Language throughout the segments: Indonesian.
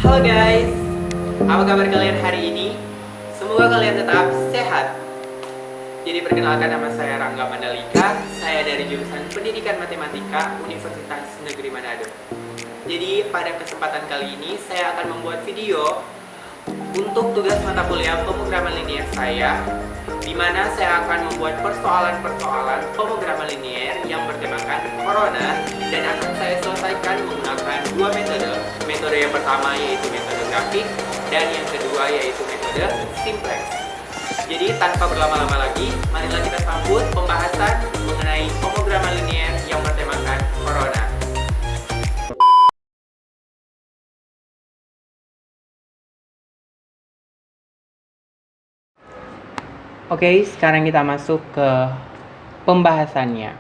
Halo guys, apa kabar kalian hari ini? Semoga kalian tetap sehat. Jadi perkenalkan, nama saya Rangga Mandalika. Saya dari jurusan Pendidikan Matematika Universitas Negeri Manado. Jadi pada kesempatan kali ini saya akan membuat video untuk tugas mata kuliah pemrograman linier saya, di mana saya akan membuat persoalan-persoalan pemrograman linier yang bertemakan corona, dan akan saya selesaikan menggunakan dua metode. Metode yang pertama yaitu metode grafik, dan yang kedua yaitu metode simplex. Jadi tanpa berlama-lama lagi, marilah kita sambut pembahasan mengenai pemrograman linier yang bertemakan corona. Oke, sekarang kita masuk ke pembahasannya.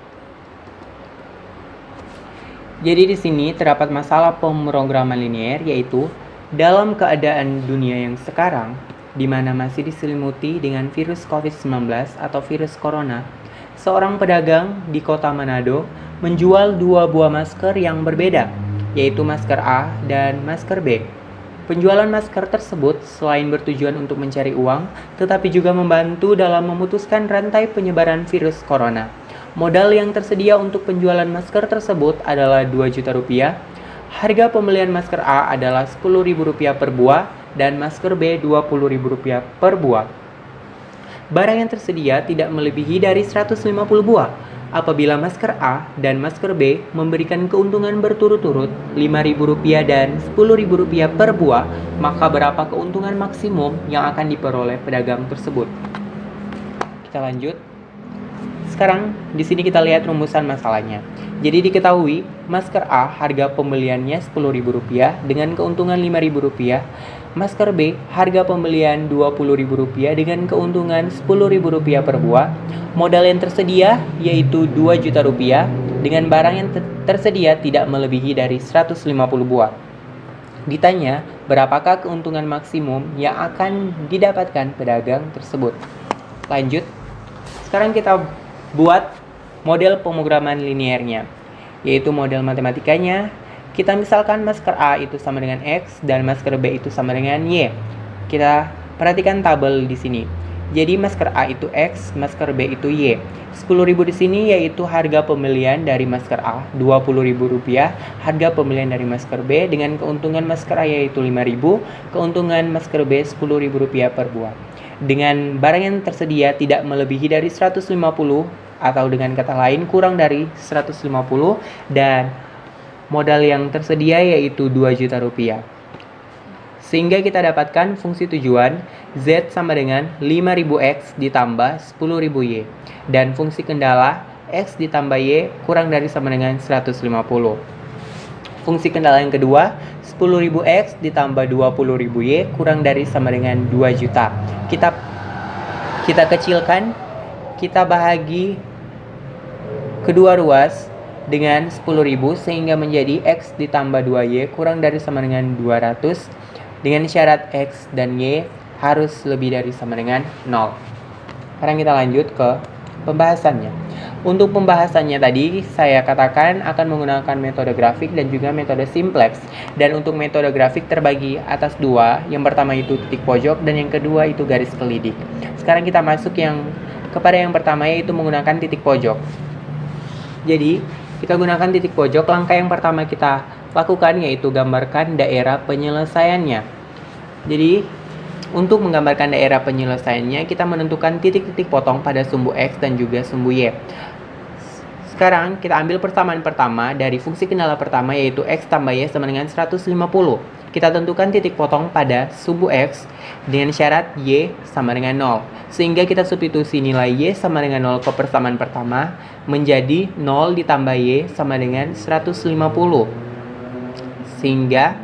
Jadi di sini terdapat masalah pemrograman linier, yaitu dalam keadaan dunia yang sekarang, di mana masih diselimuti dengan virus COVID-19 atau virus corona, seorang pedagang di kota Manado menjual dua buah masker yang berbeda, yaitu masker A dan masker B. Penjualan masker tersebut selain bertujuan untuk mencari uang, tetapi juga membantu dalam memutuskan rantai penyebaran virus corona. Modal yang tersedia untuk penjualan masker tersebut adalah 2 juta rupiah. Harga pembelian masker A adalah Rp10.000 per buah dan masker B Rp20.000 per buah. Barang yang tersedia tidak melebihi dari 150 buah. Apabila masker A dan masker B memberikan keuntungan berturut-turut Rp5.000 dan Rp10.000 per buah, maka berapa keuntungan maksimum yang akan diperoleh pedagang tersebut? Kita lanjut. Sekarang di sini kita lihat rumusan masalahnya. Jadi diketahui masker A harga pembeliannya Rp10.000 dengan keuntungan Rp5.000. Masker B harga pembelian Rp20.000 dengan keuntungan Rp10.000 per buah. Modal yang tersedia yaitu 2 juta rupiah dengan barang yang tersedia tidak melebihi dari 150 buah. Ditanya berapakah keuntungan maksimum yang akan didapatkan pedagang tersebut. Lanjut. Sekarang kita buat model pemrograman liniernya, yaitu model matematikanya. Kita misalkan masker A itu sama dengan X dan masker B itu sama dengan Y. Kita perhatikan tabel di sini. Jadi masker A itu X, masker B itu Y. 10.000 di sini yaitu harga pembelian dari masker A, Rp20.000. Harga pembelian dari masker B dengan keuntungan masker A yaitu Rp5.000, keuntungan masker B Rp10.000 per buah. Dengan barang yang tersedia tidak melebihi dari 150, atau dengan kata lain kurang dari 150, dan modal yang tersedia yaitu 2 juta rupiah. Sehingga kita dapatkan fungsi tujuan Z sama dengan 5.000X ditambah 10.000Y, dan fungsi kendala X ditambah Y kurang dari sama dengan 150. Fungsi kendala yang kedua 10.000X ditambah 20.000Y kurang dari sama dengan 2 juta. Kita kecilkan, kita bahagi kedua ruas dengan 10.000 sehingga menjadi X ditambah 2Y kurang dari sama dengan 200, dengan syarat X dan Y harus lebih dari sama dengan 0. Sekarang kita lanjut ke pembahasannya. Untuk pembahasannya tadi saya katakan akan menggunakan metode grafik dan juga metode simplex. Dan untuk metode grafik terbagi atas dua. Yang pertama itu titik pojok dan yang kedua itu garis kelidik. Sekarang kita masuk kepada yang pertama, yaitu menggunakan titik pojok. Jadi kita gunakan titik pojok. Langkah yang pertama kita lakukan yaitu gambarkan daerah penyelesaiannya. Jadi untuk menggambarkan daerah penyelesaiannya, kita menentukan titik-titik potong pada sumbu X dan juga sumbu Y. Sekarang kita ambil persamaan pertama dari fungsi kendala pertama, yaitu X tambah Y sama dengan 150. Kita tentukan titik potong pada sumbu X dengan syarat Y sama dengan 0. Sehingga kita substitusi nilai Y sama dengan 0 ke persamaan pertama menjadi 0 ditambah Y sama dengan 150. Sehingga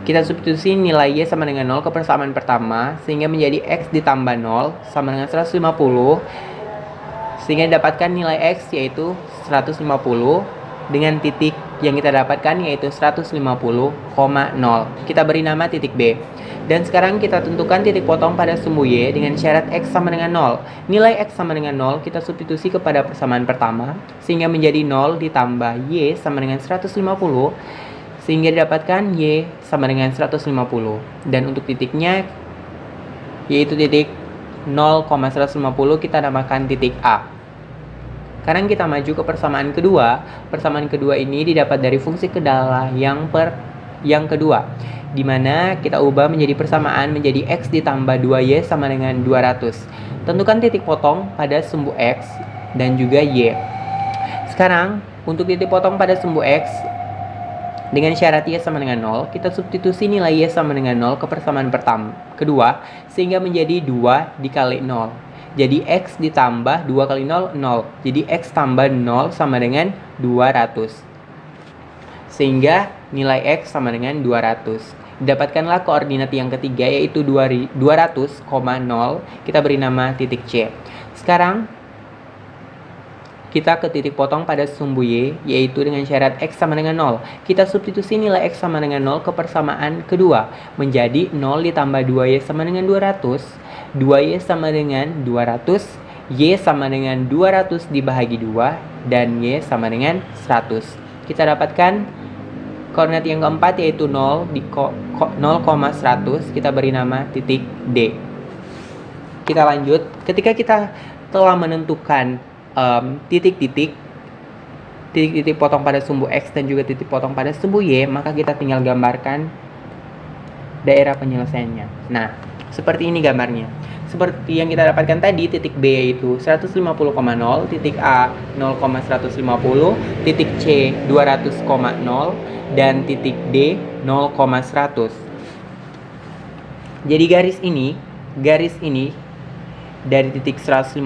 kita substitusi nilai Y sama dengan 0 ke persamaan pertama sehingga menjadi X ditambah 0 sama dengan 150. Sehingga dapatkan nilai X yaitu 150 dengan titik yang kita dapatkan yaitu 150,0. Kita beri nama titik B. Dan sekarang kita tentukan titik potong pada sumbu Y dengan syarat X sama dengan 0. Nilai X sama dengan 0 kita substitusi kepada persamaan pertama sehingga menjadi 0 ditambah Y sama dengan 150. Sehingga didapatkan Y sama dengan 150. Dan untuk titiknya yaitu titik 0,150 kita namakan titik A. Sekarang kita maju ke persamaan kedua. Persamaan kedua ini didapat dari fungsi kedala yang kedua, di mana kita ubah menjadi persamaan menjadi X ditambah 2Y sama dengan 200. Tentukan titik potong pada sumbu X dan juga Y. Sekarang, untuk titik potong pada sumbu X, dengan syarat Y sama dengan 0, kita substitusi nilai Y sama dengan 0 ke persamaan kedua, sehingga menjadi 2 dikali 0. Jadi X ditambah 2 kali 0, 0. Jadi X tambah 0 sama dengan 200. Sehingga nilai X sama dengan 200. Dapatkanlah koordinat yang ketiga yaitu 200,0. Kita beri nama titik C. Sekarang kita ke titik potong pada sumbu Y, yaitu dengan syarat X sama dengan 0. Kita substitusi nilai X sama dengan 0 ke persamaan kedua, menjadi 0 ditambah 2Y sama dengan 200, 2Y sama dengan 200, Y sama dengan 200 dibagi 2, dan Y sama dengan 100. Kita dapatkan koordinat yang keempat yaitu 0, 0,100, kita beri nama titik D. Kita lanjut, ketika kita telah menentukan titik-titik potong pada sumbu X dan juga titik potong pada sumbu Y, maka kita tinggal gambarkan daerah penyelesaiannya. Nah, seperti ini gambarnya. Seperti yang kita dapatkan tadi, titik B yaitu 150,0, titik A 0,150, titik C 200,0, dan titik D 0,100. Jadi garis ini dari titik 150,0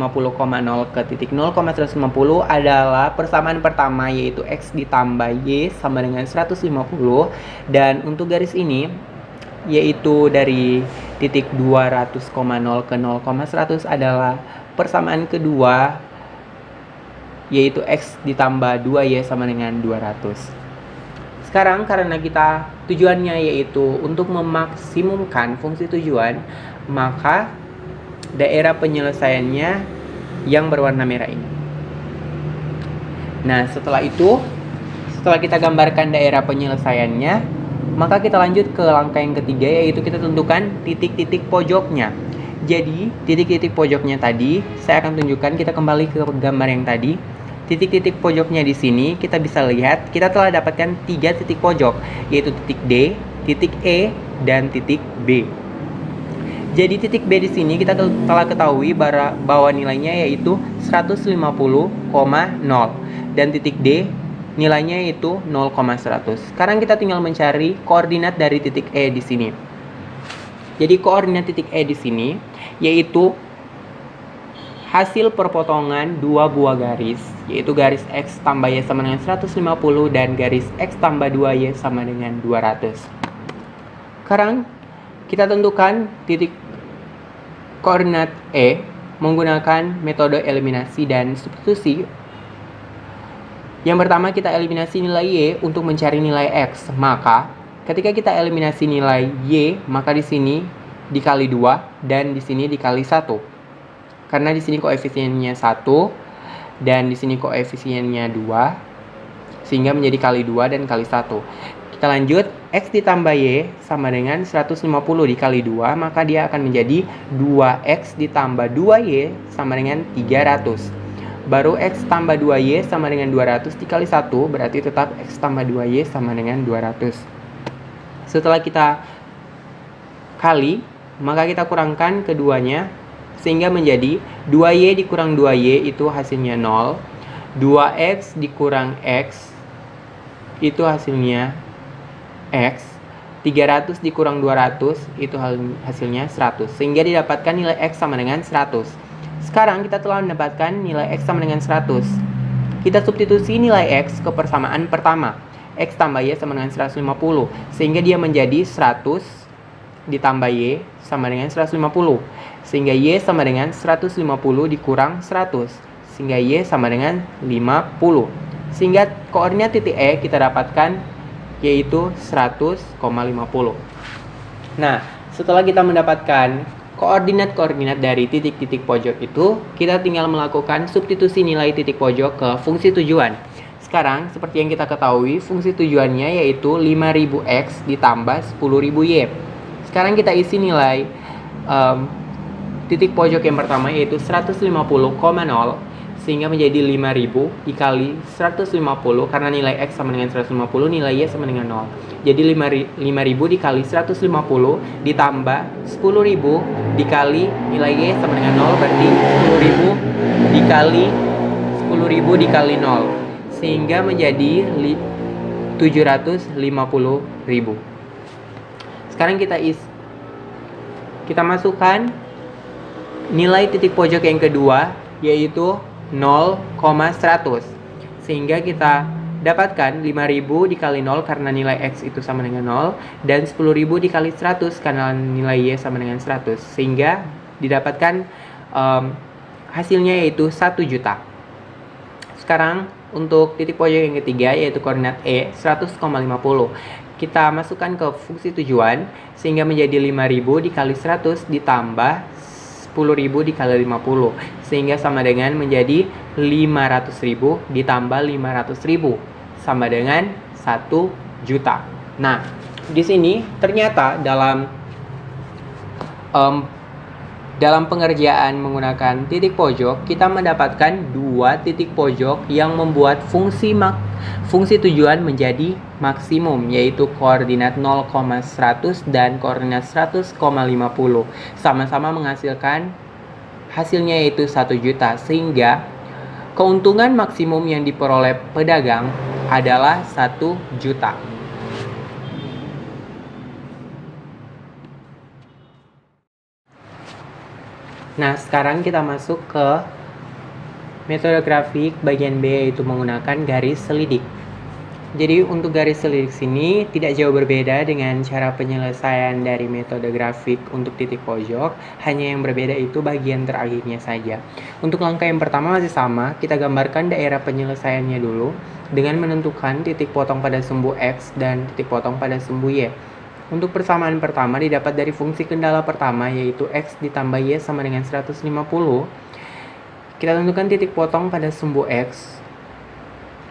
ke titik 0,150 adalah persamaan pertama yaitu X ditambah Y sama dengan 150, dan untuk garis ini yaitu dari titik 200,0 ke 0,100 adalah persamaan kedua yaitu X ditambah 2Y sama dengan 200. Sekarang karena kita tujuannya yaitu untuk memaksimumkan fungsi tujuan, maka daerah penyelesaiannya yang berwarna merah ini. Nah, setelah kita gambarkan daerah penyelesaiannya, maka kita lanjut ke langkah yang ketiga yaitu kita tentukan titik-titik pojoknya. Jadi, titik-titik pojoknya tadi saya akan tunjukkan, kita kembali ke gambar yang tadi. Titik-titik pojoknya di sini kita bisa lihat kita telah dapatkan 3 titik pojok yaitu titik D, titik E, dan titik B. Jadi titik B di sini kita telah ketahui bahwa nilainya yaitu 150,0 dan titik D nilainya yaitu 0,100. Sekarang kita tinggal mencari koordinat dari titik E di sini. Jadi koordinat titik E di sini yaitu hasil perpotongan dua buah garis, yaitu garis X tambah Y sama dengan 150 dan garis X tambah 2Y sama dengan 200. Sekarang kita tentukan titik koordinat E menggunakan metode eliminasi dan substitusi. Yang pertama kita eliminasi nilai Y untuk mencari nilai X. Maka ketika kita eliminasi nilai Y, maka di sini dikali 2 dan di sini dikali 1. Karena di sini koefisiennya 1 dan di sini koefisiennya 2, sehingga menjadi kali 2 dan kali 1. Kita lanjut, X ditambah Y sama dengan 150 dikali 2, maka dia akan menjadi 2X ditambah 2Y sama dengan 300. Baru X tambah 2Y sama dengan 200 dikali 1, berarti tetap X tambah 2Y sama dengan 200. Setelah kita kali, maka kita kurangkan keduanya, sehingga menjadi 2Y dikurang 2Y itu hasilnya 0, 2X dikurang X itu hasilnya X, 300 dikurang 200 itu hasilnya 100, sehingga didapatkan nilai X sama dengan 100. Sekarang kita telah mendapatkan nilai X sama dengan 100. Kita substitusi nilai X ke persamaan pertama, X tambah Y sama dengan 150, sehingga dia menjadi 100 ditambah Y sama dengan 150, sehingga Y sama dengan 150 dikurang 100, sehingga Y sama dengan 50. Sehingga koordinat titik E kita dapatkan yaitu 100,50. Nah, setelah kita mendapatkan koordinat-koordinat dari titik-titik pojok itu, kita tinggal melakukan substitusi nilai titik pojok ke fungsi tujuan. Sekarang, seperti yang kita ketahui, fungsi tujuannya yaitu 5000x ditambah 10.000y. Sekarang kita isi nilai titik pojok yang pertama yaitu 150,0 sehingga menjadi 5000 dikali 150 karena nilai x sama dengan 150, nilai y sama dengan 0. Jadi 5000 dikali 150 ditambah 10.000 dikali nilai y sama dengan 0, berarti 10.000 dikali 0 sehingga menjadi 750.000. Sekarang kita masukkan nilai titik pojok yang kedua yaitu 0,100 sehingga kita dapatkan 5000 dikali 0 karena nilai x itu sama dengan 0 dan 10.000 dikali 100 karena nilai y sama dengan 100 sehingga didapatkan hasilnya yaitu 1 juta. Sekarang untuk titik pojok yang ketiga yaitu koordinat E 100,50. Kita masukkan ke fungsi tujuan sehingga menjadi 5000 dikali 100 ditambah 10.000 dikali 50 sehingga sama dengan menjadi 500.000 ditambah 500.000 sama dengan 1 juta. Nah, di sini ternyata dalam pengerjaan menggunakan titik pojok, kita mendapatkan dua titik pojok yang membuat fungsi tujuan menjadi maksimum, yaitu koordinat 0,100 dan koordinat 100,50. Sama-sama menghasilkan hasilnya yaitu 1 juta, sehingga keuntungan maksimum yang diperoleh pedagang adalah 1 juta. Nah, sekarang kita masuk ke metode grafik bagian B, yaitu menggunakan garis selidik. Jadi untuk garis selidik sini tidak jauh berbeda dengan cara penyelesaian dari metode grafik untuk titik pojok, hanya yang berbeda itu bagian terakhirnya saja. Untuk langkah yang pertama masih sama, kita gambarkan daerah penyelesaiannya dulu dengan menentukan titik potong pada sumbu X dan titik potong pada sumbu Y. Untuk persamaan pertama didapat dari fungsi kendala pertama yaitu X ditambah Y sama dengan 150. Kita tentukan titik potong pada sumbu X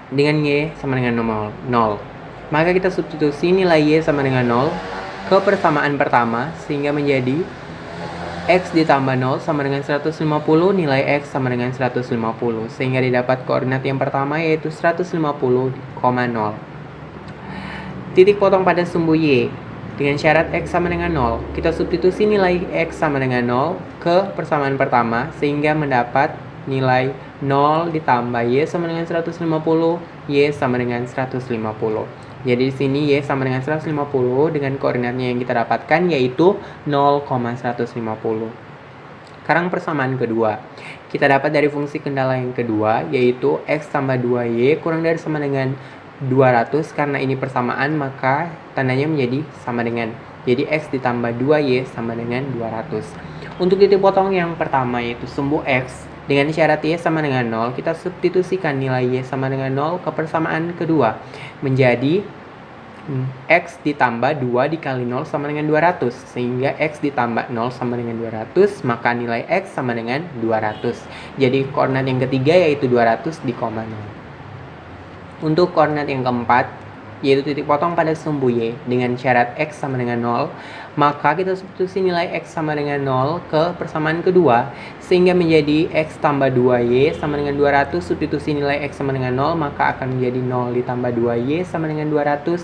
dengan Y sama dengan 0. Maka kita substitusi nilai Y sama dengan 0 ke persamaan pertama sehingga menjadi X ditambah 0 sama dengan 150, nilai X sama dengan 150 sehingga didapat koordinat yang pertama yaitu 150,0. Titik potong pada sumbu Y dengan syarat X sama dengan 0, kita substitusi nilai X sama dengan 0 ke persamaan pertama sehingga mendapat nilai 0 ditambah Y sama dengan 150, Y sama dengan 150. Jadi di sini Y sama dengan 150 dengan koordinatnya yang kita dapatkan yaitu 0,150. Sekarang persamaan kedua. Kita dapat dari fungsi kendala yang kedua yaitu X tambah 2Y kurang dari sama dengan 200. Karena ini persamaan maka tandanya menjadi sama dengan. Jadi X ditambah 2Y sama dengan 200. Untuk titik potong yang pertama yaitu sumbu X dengan syarat Y sama dengan 0, kita substitusikan nilai Y sama dengan 0 ke persamaan kedua menjadi X ditambah 2 dikali 0 sama dengan 200 sehingga X ditambah 0 sama dengan 200 maka nilai X sama dengan 200. Jadi koordinat yang ketiga yaitu 200 di koma 0. Untuk koordinat yang keempat, yaitu titik potong pada sumbu Y dengan syarat X sama dengan 0, maka kita substitusi nilai X sama dengan 0 ke persamaan kedua, sehingga menjadi X tambah 2Y sama dengan 200, substitusi nilai X sama dengan 0, maka akan menjadi 0 ditambah 2Y sama dengan 200,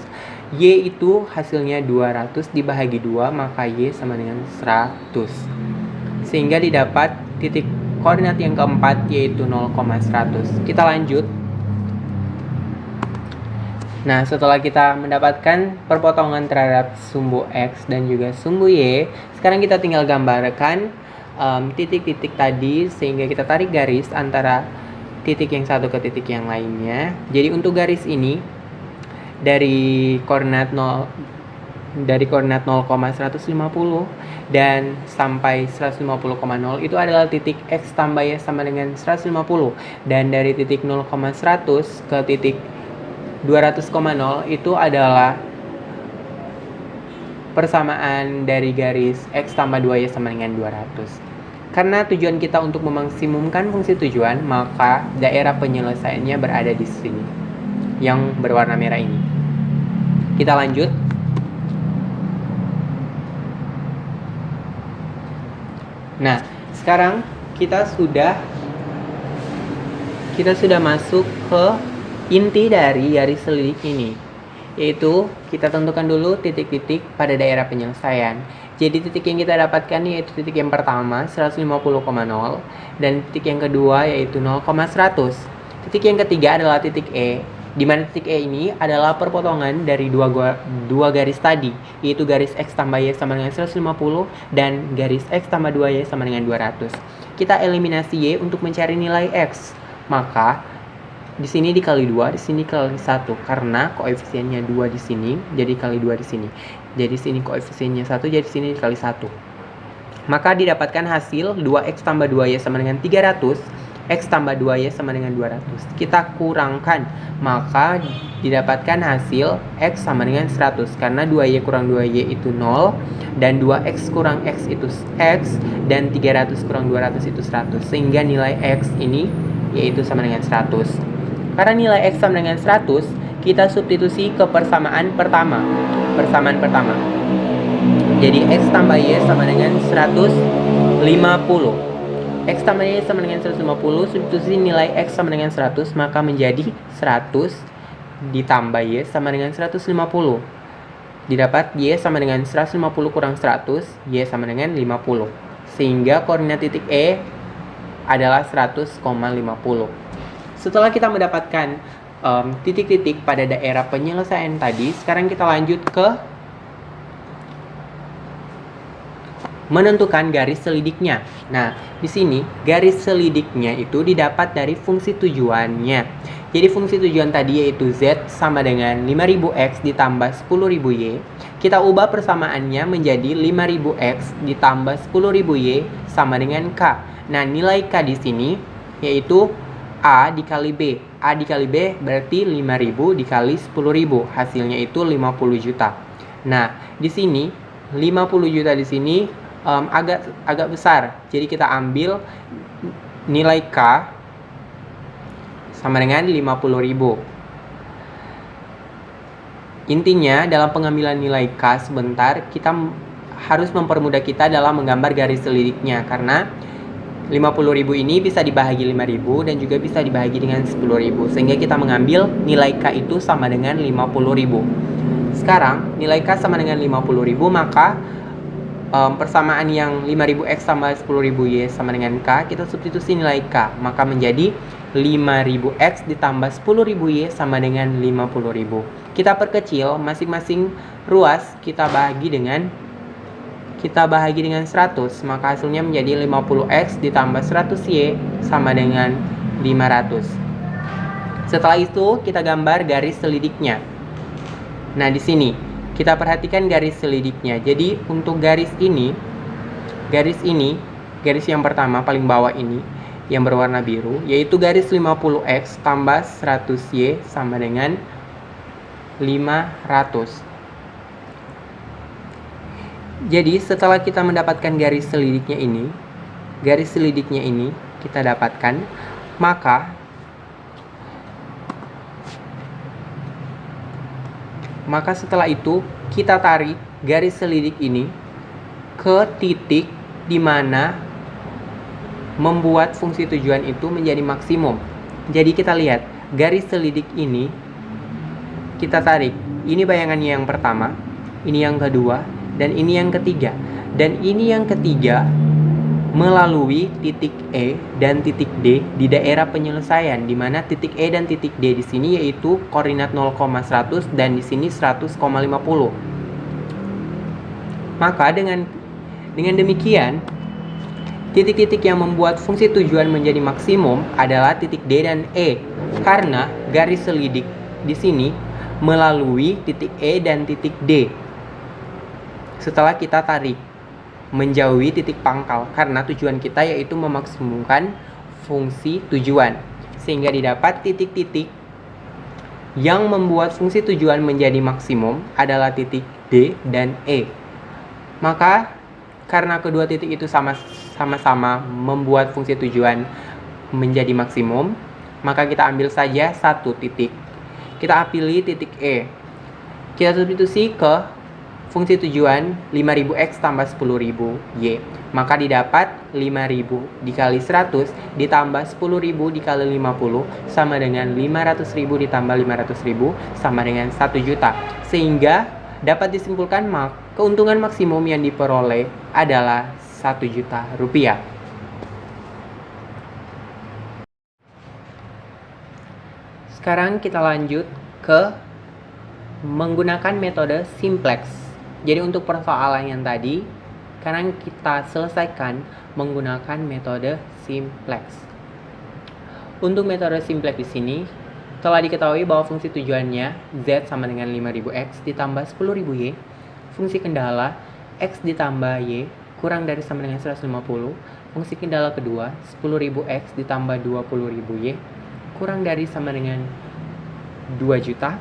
Y itu hasilnya 200 dibagi 2, maka Y sama dengan 100. Sehingga didapat titik koordinat yang keempat yaitu 0,100. Kita lanjut. Nah, setelah kita mendapatkan perpotongan terhadap sumbu X dan juga sumbu Y, sekarang kita tinggal gambarkan titik-titik tadi sehingga kita tarik garis antara titik yang satu ke titik yang lainnya. Jadi untuk garis ini dari koordinat 0,150 dan sampai 150,0 itu adalah titik X tambah Y sama dengan 150, dan dari titik 0,100 ke titik 200,0 itu adalah persamaan dari garis X tambah 2Y sama dengan 200. Karena tujuan kita untuk memaksimumkan fungsi tujuan, maka daerah penyelesaiannya berada di sini. yang berwarna merah ini. Kita lanjut. Nah, sekarang kita sudah masuk ke inti dari garis selidik ini, yaitu kita tentukan dulu titik-titik pada daerah penyelesaian. Jadi titik yang kita dapatkan yaitu titik yang pertama 150,0 dan titik yang kedua yaitu 0,100. Titik yang ketiga adalah titik E, di mana titik E ini adalah perpotongan dari dua garis tadi, yaitu garis X tambah Y sama dengan 150 dan garis X tambah 2Y sama dengan 200. Kita eliminasi Y untuk mencari nilai X. Maka di sini dikali 2, di sini dikali 1 karena koefisiennya 2 di sini, jadi kali 2 di sini. Jadi sini koefisiennya 1, jadi sini dikali 1. Maka didapatkan hasil 2x tambah 2y sama dengan 300, x tambah 2y sama dengan 200. Kita kurangkan, maka didapatkan hasil x sama dengan 100 karena 2y kurang 2y itu 0 dan 2x kurang x itu x dan 300 kurang 200 itu 100, sehingga nilai x ini yaitu sama dengan 100. Karena nilai X sama dengan 100, kita substitusi ke persamaan pertama. Jadi X tambah Y sama dengan 150. X tambah Y sama dengan 150, substitusi nilai X sama dengan 100, maka menjadi 100 ditambah Y sama dengan 150. Didapat Y sama dengan 150 kurang 100, Y sama dengan 50. Sehingga koordinat titik E adalah 100,50. Setelah kita mendapatkan titik-titik pada daerah penyelesaian tadi, sekarang kita lanjut ke menentukan garis selidiknya. Nah, di sini garis selidiknya itu didapat dari fungsi tujuannya. Jadi fungsi tujuan tadi yaitu Z sama dengan 5000X ditambah 10.000Y. Kita ubah persamaannya menjadi 5000X ditambah 10.000Y sama dengan K. Nah, nilai K di sini yaitu A dikali B. A dikali B berarti 5.000 dikali 10.000. Hasilnya itu 50 juta. Nah, di sini 50 juta di sini agak besar. Jadi kita ambil nilai K sama dengan 50.000. Intinya dalam pengambilan nilai K sebentar kita harus mempermudah kita dalam menggambar garis selidiknya, karena 50.000 ini bisa dibahagi 5.000 dan juga bisa dibahagi dengan 10.000, sehingga kita mengambil nilai K itu sama dengan 50.000. Sekarang nilai K sama dengan 50.000, maka persamaan yang 5000X tambah 10.000Y sama dengan K, kita substitusi nilai K, maka menjadi 5000X ditambah 10.000Y sama dengan 50.000. Kita perkecil masing-masing ruas, kita bahagi dengan 100, maka hasilnya menjadi 50X ditambah 100Y sama dengan 500. Setelah itu kita gambar garis selidiknya. Nah, di sini kita perhatikan garis selidiknya. Jadi untuk garis yang pertama paling bawah ini yang berwarna biru, yaitu garis 50X tambah 100Y sama dengan 500. Jadi setelah kita mendapatkan garis selidiknya ini kita dapatkan, maka setelah itu kita tarik garis selidik ini ke titik di mana membuat fungsi tujuan itu menjadi maksimum. Jadi kita lihat garis selidik ini kita tarik. Ini bayangannya yang pertama, ini yang kedua, dan ini yang ketiga. Dan ini yang ketiga melalui titik E dan titik D di daerah penyelesaian, di mana titik E dan titik D di sini yaitu koordinat 0,100 dan di sini 100,50. Maka dengan demikian, titik-titik yang membuat fungsi tujuan menjadi maksimum adalah titik D dan E, karena garis selidik di sini melalui titik E dan titik D. Setelah kita tarik menjauhi titik pangkal, karena tujuan kita yaitu memaksimumkan fungsi tujuan, sehingga didapat titik-titik yang membuat fungsi tujuan menjadi maksimum adalah titik D dan E. Maka karena kedua titik itu sama-sama membuat fungsi tujuan menjadi maksimum, maka kita ambil saja satu titik, kita pilih titik E. Kita substitusi ke fungsi tujuan 5000x tambah 10.000 Y. Maka didapat 5000 dikali 100 ditambah 10.000 dikali 50 sama dengan 500.000 ditambah 500.000 sama dengan 1 juta. Sehingga dapat disimpulkan keuntungan maksimum yang diperoleh adalah 1 juta rupiah. Sekarang kita lanjut ke menggunakan metode simplex. Jadi untuk persoalan yang tadi, sekarang kita selesaikan menggunakan metode simplex. Untuk metode simplex di sini telah diketahui bahwa fungsi tujuannya Z sama dengan 5000x ditambah 10.000 Y. Fungsi kendala X ditambah Y kurang dari sama dengan 150. Fungsi kendala kedua 10.000x ditambah 20.000 Y kurang dari sama dengan 2 juta.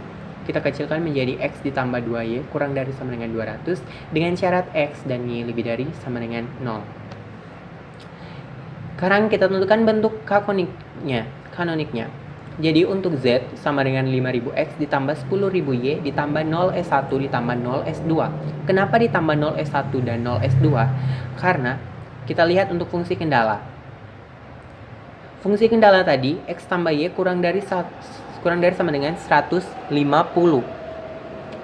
Kita kecilkan menjadi X ditambah 2Y kurang dari sama dengan 200 dengan syarat X dan Y lebih dari sama dengan 0. Sekarang kita tentukan bentuk kanoniknya. Jadi untuk Z sama dengan 5000X ditambah 10.000Y ditambah 0S1 ditambah 0S2. Kenapa ditambah 0S1 dan 0S2? Karena kita lihat untuk fungsi kendala. Fungsi kendala tadi X tambah Y kurang dari sama dengan 150.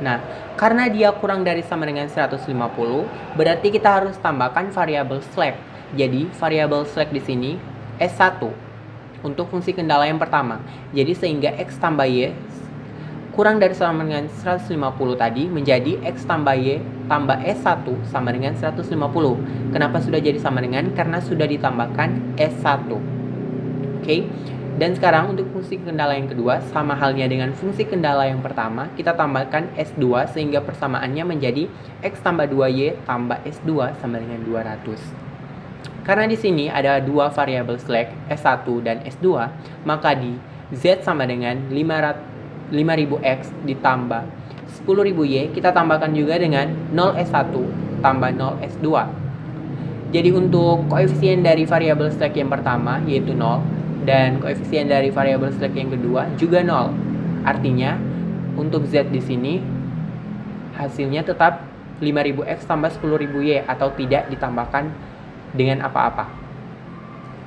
Nah, karena dia kurang dari sama dengan 150, berarti kita harus tambahkan variabel slack. Jadi, variabel slack di sini S1 untuk fungsi kendala yang pertama. Jadi, sehingga X tambah Y kurang dari sama dengan 150 tadi menjadi X tambah Y tambah S1 sama dengan 150. Kenapa sudah jadi sama dengan? Karena sudah ditambahkan S1. Oke. Dan sekarang untuk fungsi kendala yang kedua, sama halnya dengan fungsi kendala yang pertama, kita tambahkan S2 sehingga persamaannya menjadi X tambah 2Y tambah S2 sama dengan 200. Karena di sini ada dua variabel slack, S1 dan S2, maka di Z sama dengan 5000X ditambah 10.000Y, kita tambahkan juga dengan 0S1 tambah 0S2. Jadi untuk koefisien dari variabel slack yang pertama yaitu 0, dan koefisien dari variabel slack yang kedua juga 0. Artinya untuk Z di sini hasilnya tetap 5000X tambah 10.000Y atau tidak ditambahkan dengan apa-apa.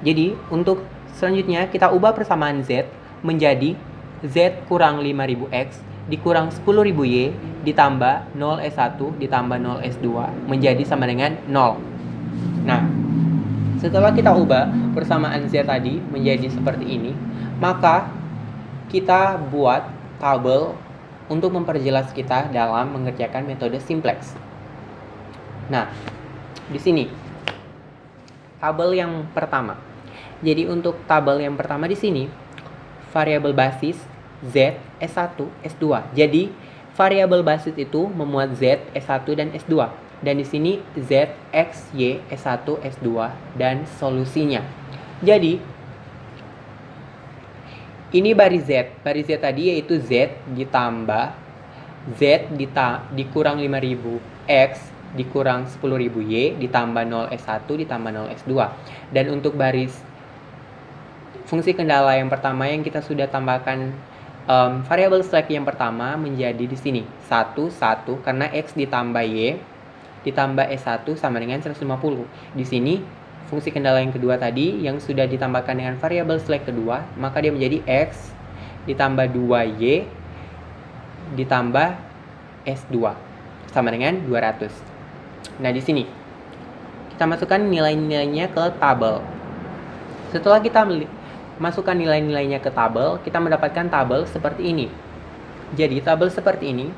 Jadi untuk selanjutnya kita ubah persamaan Z menjadi Z kurang 5000X dikurang 10.000Y ditambah 0S1 ditambah 0S2 menjadi sama dengan 0. Nah, setelah kita ubah persamaan Z tadi menjadi seperti ini, maka kita buat tabel untuk memperjelas kita dalam mengerjakan metode simplex. Nah, di sini tabel yang pertama. Jadi untuk tabel yang pertama di sini variabel basis Z, S1, S2. Jadi variabel basis itu memuat Z, S1 dan S2. Dan di sini Z, X, Y, S1, S2 dan solusinya. Jadi ini baris Z. Baris Z tadi yaitu Z ditambah Z dikurang 5000X dikurang 10.000Y ditambah 0S1 ditambah 0S2. Dan untuk baris fungsi kendala yang pertama yang kita sudah tambahkan variabel slack yang pertama menjadi di sini 1 1 karena X ditambah Y ditambah S1 sama dengan 150. Di sini fungsi kendala yang kedua tadi yang sudah ditambahkan dengan variabel slack kedua, maka dia menjadi X ditambah 2Y ditambah S2 sama dengan 200. Nah, di sini kita masukkan nilai-nilainya ke tabel. Setelah kita masukkan nilai-nilainya ke tabel, kita mendapatkan tabel seperti ini. Jadi, tabel seperti ini,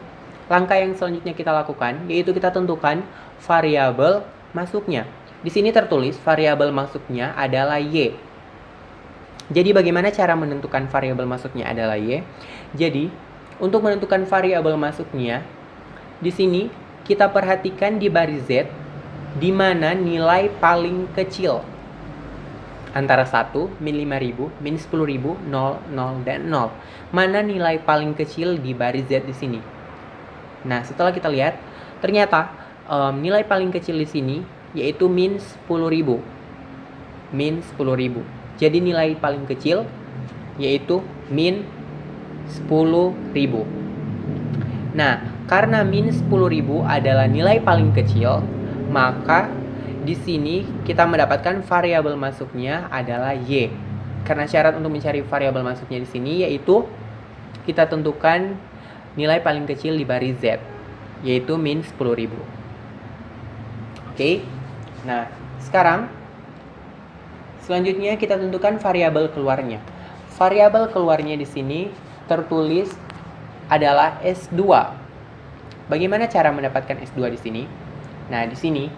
langkah yang selanjutnya kita lakukan yaitu kita tentukan variabel masuknya. Di sini tertulis variabel masuknya adalah Y. Jadi bagaimana cara menentukan variabel masuknya adalah Y? Jadi untuk menentukan variabel masuknya, di sini kita perhatikan di baris Z di mana nilai paling kecil antara 1, min 5000, min 10.000, 0, 0, dan 0. Mana nilai paling kecil di baris Z di sini? Nah, setelah kita lihat, ternyata nilai paling kecil di sini yaitu min 10.000. Min 10.000. Jadi nilai paling kecil yaitu min 10.000. Nah, karena min 10.000 adalah nilai paling kecil, maka di sini kita mendapatkan variabel masuknya adalah Y. Karena syarat untuk mencari variabel masuknya di sini yaitu kita tentukan nilai paling kecil di baris Z, yaitu min 10.000. Oke. Nah, sekarang selanjutnya kita tentukan variabel keluarnya. Variabel keluarnya di sini tertulis adalah S2. Bagaimana cara mendapatkan S2 di sini? Nah, di sini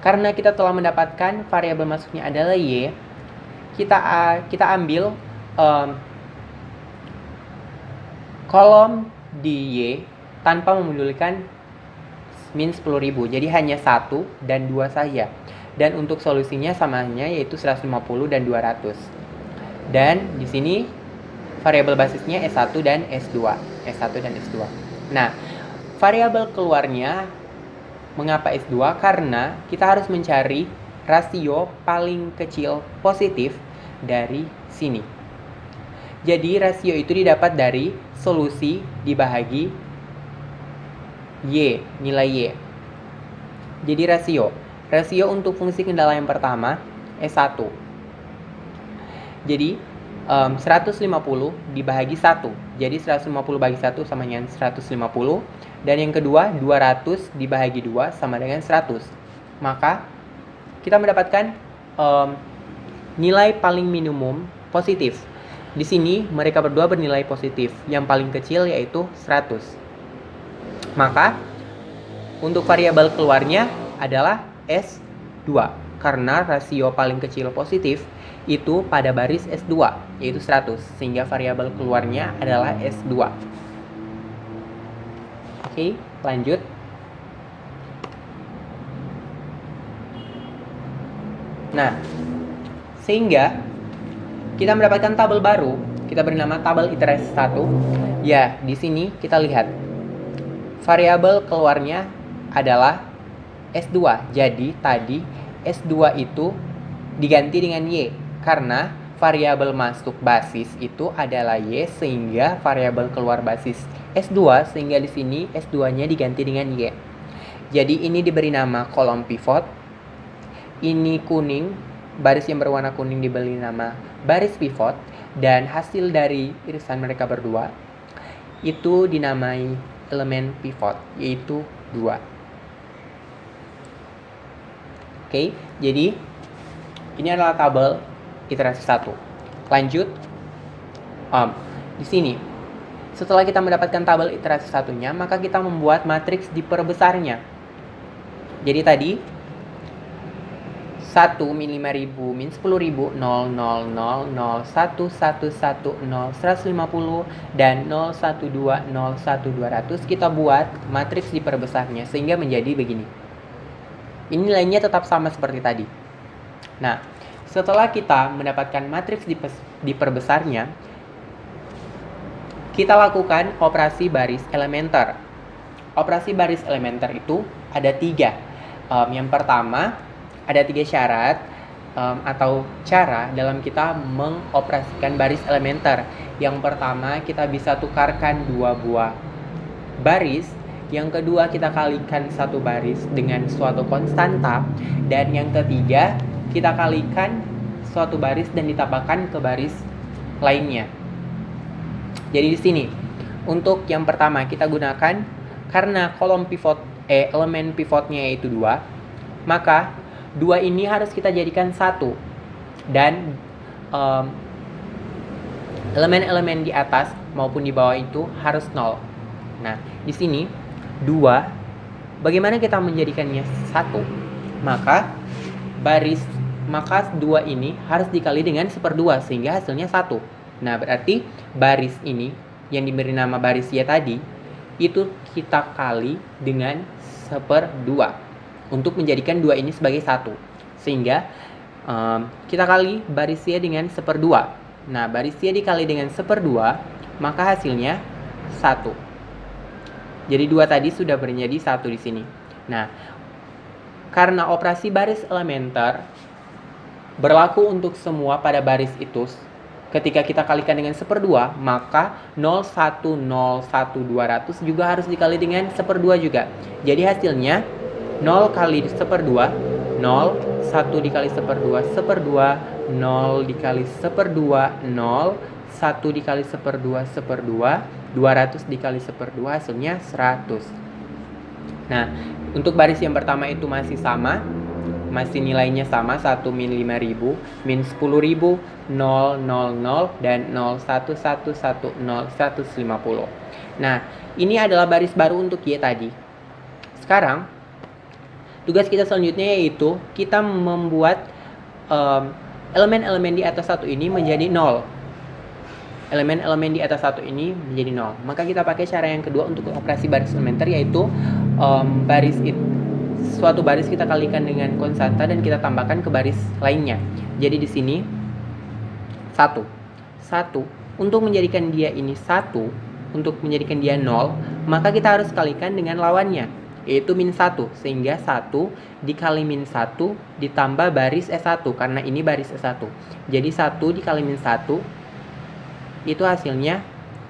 karena kita telah mendapatkan variabel masuknya adalah Y, kita ambil kolom di Y tanpa memedulikan min 10.000. Jadi hanya 1 dan 2 saja. Dan untuk solusinya samanya yaitu 150 dan 200. Dan di sini variabel basisnya S1 dan S2. S1 dan S2. Nah, variabel keluarnya mengapa S2? Karena kita harus mencari rasio paling kecil positif dari sini. Jadi rasio itu didapat dari solusi dibahagi Y, nilai Y. Jadi rasio untuk fungsi kendala yang pertama S1. Jadi 150 dibahagi 1. Jadi 150 bagi 1 sama dengan 150. Dan yang kedua 200 dibahagi 2 sama dengan 100. Maka kita mendapatkan nilai paling minimum positif. Di sini mereka berdua bernilai positif. Yang paling kecil yaitu 100. Maka untuk variabel keluarnya adalah S2. Karena rasio paling kecil positif itu pada baris S2 yaitu 100. Sehingga variabel keluarnya adalah S2. Oke, lanjut. Nah, sehingga kita mendapatkan tabel baru, kita beri nama tabel iterasi 1. Ya, di sini kita lihat variabel keluarnya adalah S2. Jadi tadi S2 itu diganti dengan Y karena variabel masuk basis itu adalah Y sehingga variabel keluar basis S2 sehingga di sini S2-nya diganti dengan Y. Jadi ini diberi nama kolom pivot. Ini kuning, baris yang berwarna kuning diberi nama baris pivot dan hasil dari irisan mereka berdua itu dinamai elemen pivot yaitu 2. Oke, jadi ini adalah tabel iterasi 1. Lanjut, di sini setelah kita mendapatkan tabel iterasi satunya, maka kita membuat matriks diperbesarnya. Jadi tadi 1 min 5.000 min 10.000 0 0 0 0 1 1 1 0 150 dan 0 1 2 0 1 200 kita buat matriks diperbesarnya sehingga menjadi begini. Ini nilainya tetap sama seperti tadi. Nah, setelah kita mendapatkan matriks diperbesarnya, kita lakukan operasi baris elementer. Operasi baris elementer itu ada 3. Yang pertama, ada 3 syarat atau cara dalam kita mengoperasikan baris elementer. Yang pertama, kita bisa tukarkan 2 buah baris. Yang kedua, kita kalikan satu baris dengan suatu konstanta. Dan yang ketiga, kita kalikan suatu baris dan ditambahkan ke baris lainnya. Jadi di sini, untuk yang pertama kita gunakan karena kolom pivot elemen pivotnya yaitu 2, maka 2 ini harus kita jadikan 1. Dan elemen-elemen di atas maupun di bawah itu harus 0. Nah, di sini 2, bagaimana kita menjadikannya 1? Maka 2 ini harus dikali dengan 1/2 sehingga hasilnya 1. Nah, berarti baris ini yang diberi nama baris Y tadi itu kita kali dengan 1/2 untuk menjadikan 2 ini sebagai 1. Sehingga kita kali baris Y dengan 1/2. Nah, baris Y dikali dengan 1/2 maka hasilnya 1. Jadi 2 tadi sudah menjadi 1 di sini. Nah, karena operasi baris elementer berlaku untuk semua pada baris itu, ketika kita kalikan dengan 1/2, maka 0,1, 0,1, 200 juga harus dikali dengan 1/2 juga. Jadi hasilnya 0 kali 1/2, 0, 1 dikali 1/2, 1/2, 0 dikali 1/2, 0, 1 dikali 1/2, 1/2, 200 dikali 1/2, hasilnya 100. Nah, untuk baris yang pertama itu masih sama, masih nilainya sama, 1 min 5.000, min 10.000, 0, 0, 0, dan 0, 1, 1, 1, 0, 150. Nah, ini adalah baris baru untuk Y tadi. Sekarang, tugas kita selanjutnya yaitu kita membuat elemen-elemen di atas 1 ini menjadi 0. Elemen-elemen di atas 1 ini menjadi 0. Maka kita pakai cara yang kedua untuk operasi baris elementer, yaitu suatu baris kita kalikan dengan konstanta dan kita tambahkan ke baris lainnya. Jadi di sini 1. Untuk menjadikan dia ini 1, untuk menjadikan dia 0, maka kita harus kalikan dengan lawannya, yaitu min 1. Sehingga 1 dikali min 1 ditambah baris S1, karena ini baris S1. Jadi 1 dikali min 1 itu hasilnya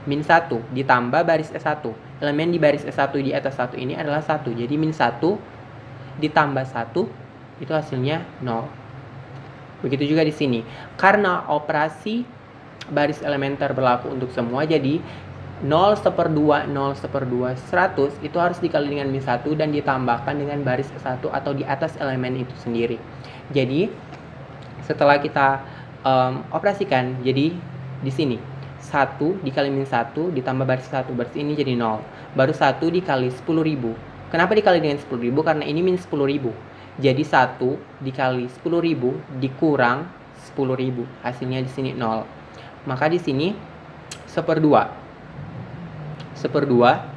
min 1 ditambah baris S1. Elemen di baris S1 di atas 1 ini adalah 1. Jadi min 1 ditambah 1 itu hasilnya 0. Begitu juga di sini. Karena operasi baris elementer berlaku untuk semua, jadi 0/2, 0/2, 100 itu harus dikali dengan min 1 dan ditambahkan dengan baris S1 atau di atas elemen itu sendiri. Jadi setelah kita operasikan, jadi di sini 1 dikali min 1 ditambah baris 1, baris ini jadi 0. Baru 1 dikali 10.000. Kenapa dikali dengan 10.000? Karena ini min 10.000. Jadi 1 dikali 10.000 dikurang 10.000. Hasilnya di sini 0. Maka di sini 1/2. 1/2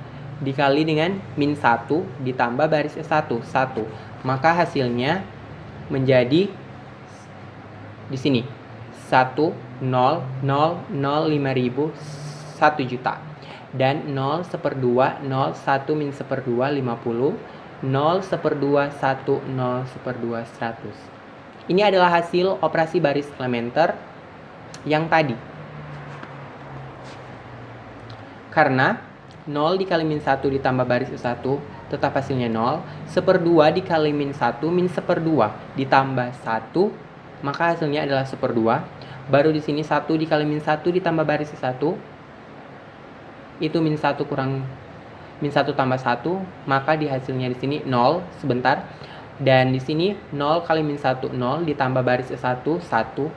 dikali dengan min 1 ditambah baris S1, 1. Maka hasilnya menjadi di sini 1, 0, 0, 0, 5.000, 1 juta. Dan 0, 1/2, 0, 1 min 1/2, 50, 0, 1/2, 1, 0, 1/2, 100. Ini adalah hasil operasi baris elementer yang tadi. Karena 0 dikali min 1 ditambah baris S1 tetap hasilnya 0. 1/2 dikali min 1, min 1/2 ditambah 1, maka hasilnya adalah 1/2. Baru di sini 1 dikali min 1 ditambah baris S1 itu min 1 kurang min 1 tambah 1, maka di hasilnya di sini 0 sebentar. Dan di sini 0 kali min 1 0 ditambah baris S1 1.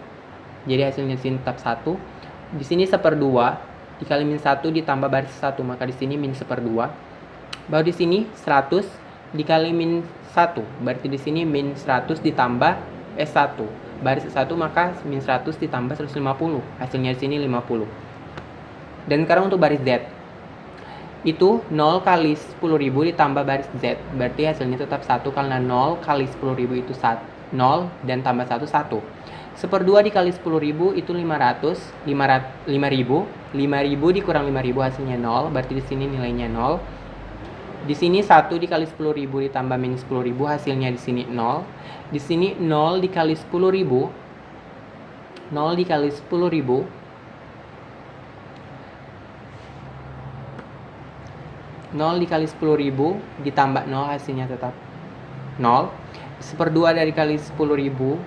Jadi hasilnya di sini tetap 1. Di sini 1/2 dikali min 1 ditambah baris 1, maka di sini min 1/2. Baru di sini 100 dikali min 1, berarti di sini min 100 ditambah S1. Baris S1 maka min 100 ditambah 150. Hasilnya di sini 50. Dan sekarang untuk baris Z. Itu 0 kali 10.000 ditambah baris Z. Berarti hasilnya tetap 1 karena 0 kali 10.000 itu 0 dan tambah 1, 1. 1/2 dikali 10.000 itu 500, 5.000. 5.000 dikurang 5.000 hasilnya 0, berarti di sini nilainya 0. Di sini 1 dikali 10.000 ditambah min 10.000 hasilnya di sini 0. Di sini 0 dikali 10.000. 0 dikali 10.000 0 dikali 10.000 ditambah 0 hasilnya tetap 0. 1/2 dari kali 10.000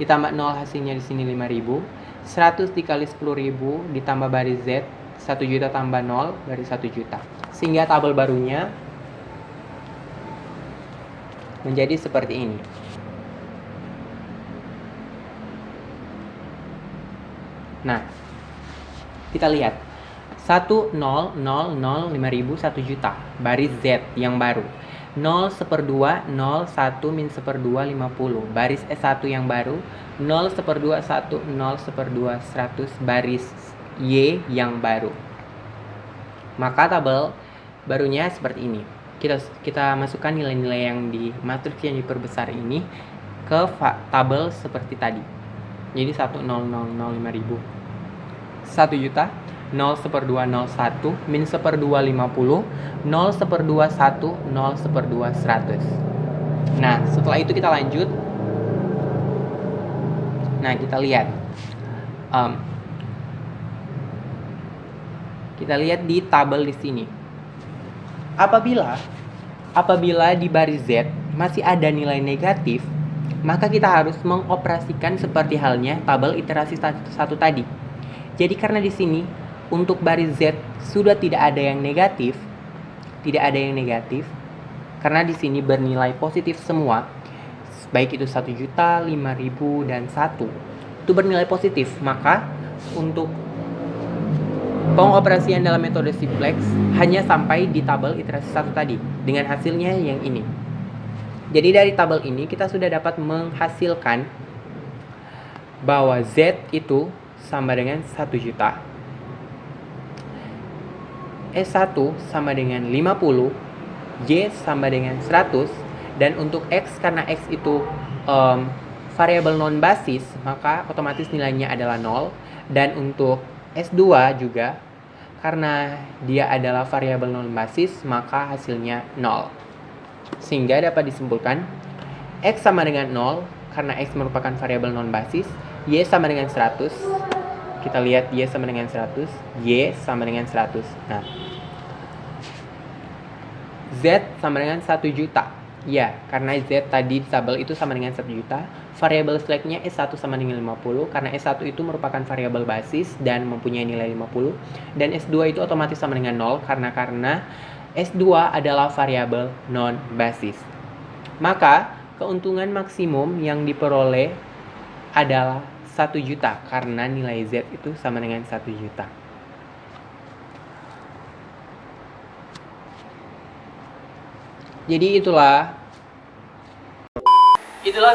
ditambah 0 hasilnya di sini 5.000. 100 dikali 10.000 ditambah baris Z 1 juta tambah 0 dari 1 juta. Sehingga tabel barunya menjadi seperti ini. Nah, kita lihat 1, 0, 0, 0, 5.000, 1 juta. Baris Z yang baru. 0, 1/2, 0, 1, min 1/2, 50. Baris S1 yang baru. 0, 1/2, 1, 0, 1/2, 100. Baris Y yang baru. Maka tabel barunya seperti ini. Kita masukkan nilai-nilai yang di matriks yang diperbesar ini ke tabel seperti tadi. Jadi 1, 0, 0, 0, 5.000. 1 juta. 0, 1/2, 0, 1, min 1/2, 50, 0, 1/2, 1, 0, 1/2, 100. Nah, setelah itu kita lanjut. Nah, kita lihat Kita lihat di tabel di sini. Apabila di baris Z masih ada nilai negatif, maka kita harus mengoperasikan seperti halnya tabel iterasi satu tadi. Jadi karena di sini untuk baris Z sudah tidak ada yang negatif, karena di sini bernilai positif semua, baik itu 1 juta, 5.000, dan 1 itu bernilai positif, maka untuk pengoperasian dalam metode simplex hanya sampai di tabel iterasi 1 tadi dengan hasilnya yang ini. Jadi dari tabel ini kita sudah dapat menghasilkan bahwa Z itu sama dengan 1 juta, S1 sama dengan 50, Y sama dengan 100, dan untuk X karena X itu variabel non basis, maka otomatis nilainya adalah 0. Dan untuk S2 juga karena dia adalah variabel non basis, maka hasilnya 0. Sehingga dapat disimpulkan X sama dengan 0 karena X merupakan variabel non basis, Y sama dengan 100. Kita lihat Y sama dengan 100, Y sama dengan 100. Nah, Z sama dengan 1 juta. Ya, karena Z tadi di tabel itu sama dengan 1 juta. Variabel slacknya S1 sama dengan 50, karena S1 itu merupakan variabel basis dan mempunyai nilai 50. Dan S2 itu otomatis sama dengan 0, karena S2 adalah variabel non basis. Maka keuntungan maksimum yang diperoleh adalah 1 juta, karena nilai Z itu sama dengan 1 juta. Jadi itulah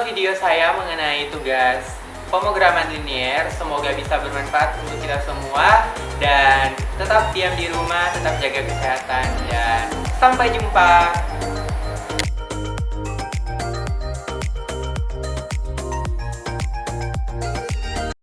video saya mengenai tugas pemrograman linier. Semoga bisa bermanfaat untuk kita semua, dan tetap diam di rumah, tetap jaga kesehatan, dan sampai jumpa.